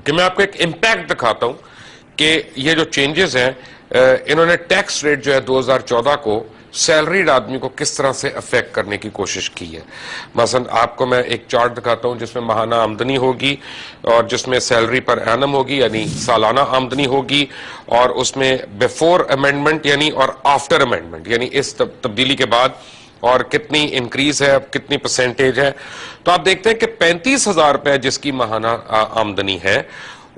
कि मैं आपको एक इम्पैक्ट दिखाता हूं कि ये जो चेंजेस हैं इन्होंने टैक्स रेट जो है 2014 को सैलरीड आदमी को किस तरह से अफेक्ट करने की कोशिश की है। मसलन आपको मैं एक चार्ट दिखाता हूं जिसमें माहाना आमदनी होगी और जिसमें सैलरी पर एनम होगी यानी सालाना आमदनी होगी, और उसमें बिफोर अमेंडमेंट यानी और आफ्टर अमेंडमेंट यानी इस तब्दीली के बाद और कितनी इंक्रीज है, कितनी परसेंटेज है। तो आप देखते हैं कि 35,000 रुपए जिसकी माहाना आमदनी है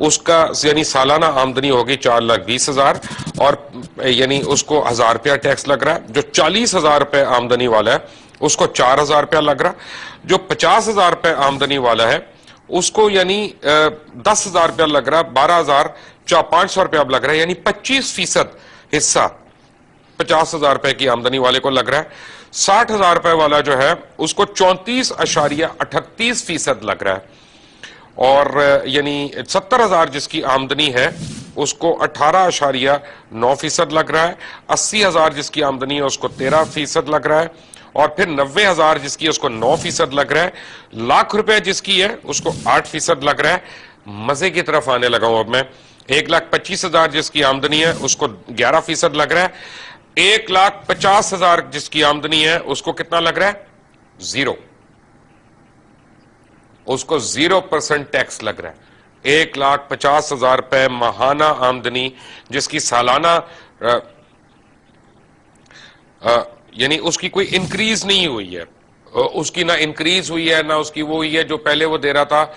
उसका यानी सालाना आमदनी होगी 4,20,000 और यानी उसको 1,000 रुपया टैक्स लग रहा है। जो 40,000 रुपए आमदनी वाला है उसको 4,000 रुपया लग रहा है। जो 50,000 रुपए आमदनी वाला है उसको यानी 10,000 रुपया लग रहा है, 12,500 रुपया अब लग रहा है, यानी 25% हिस्सा 50,000 रुपए की आमदनी वाले को लग रहा है। 60,000 रुपए वाला जो है उसको 34.38% लग रहा है, और यानी 70,000 जिसकी आमदनी है उसको 18.9% लग रहा है। 80,000 जिसकी आमदनी है उसको 13% लग रहा है, और फिर 90,000 जिसकी है उसको 9% लग रहा है। लाख रुपए जिसकी है उसको 8% लग रहा है। मजे की तरफ आने लगा हूं अब मैं। 1,25,000 जिसकी आमदनी है उसको 11% लग रहा है। 1,50,000 जिसकी आमदनी है उसको कितना लग रहा है? 0। उसको 0% टैक्स लग रहा है। 1,50,000 रुपए माहाना आमदनी जिसकी सालाना यानी उसकी कोई इंक्रीज नहीं हुई है, उसकी ना इंक्रीज हुई है ना उसकी वो हुई है जो पहले वो दे रहा था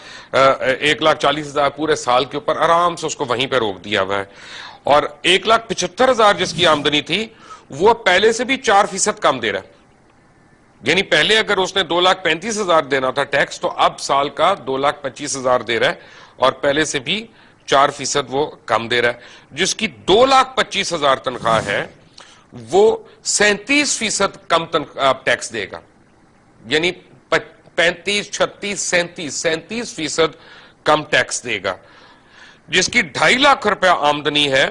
1,40,000 पूरे साल के ऊपर आराम से उसको वहीं पे रोक दिया हुआ है। और 1,75,000 जिसकी आमदनी थी वो पहले से भी 4% कम दे रहा है। यानी पहले अगर उसने 2,35,000 देना था टैक्स तो अब साल का 2,25,000 दे रहा है, और पहले से भी 4% वो कम दे रहा है। जिसकी 2,25,000 तनख्वाह है वो 37% कम टैक्स देगा, यानी 35, 36, 37% कम टैक्स देगा। जिसकी 2.5 लाख रुपया आमदनी है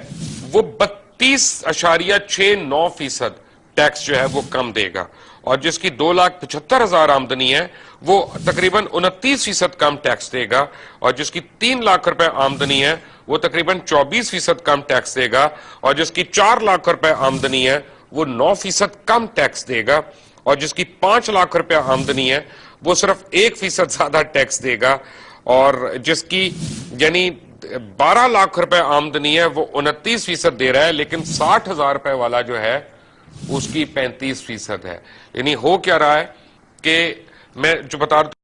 वो 32.69% टैक्स जो है वो कम देगा, और जिसकी 2,75,000 आमदनी है वो तकरीबन 29% कम टैक्स देगा, और जिसकी 3 लाख रुपए आमदनी है वो तकरीबन 24% कम टैक्स देगा, और जिसकी 4 लाख रुपए आमदनी है वो 9% कम टैक्स देगा, और जिसकी 5 लाख रुपए आमदनी है वो सिर्फ 1% ज्यादा टैक्स देगा, और जिसकी यानी 12 लाख रुपए आमदनी है वो 29% दे रहा है, लेकिन 60,000 रुपए वाला जो है उसकी 35% है। यानी हो क्या रहा है कि मैं जो बता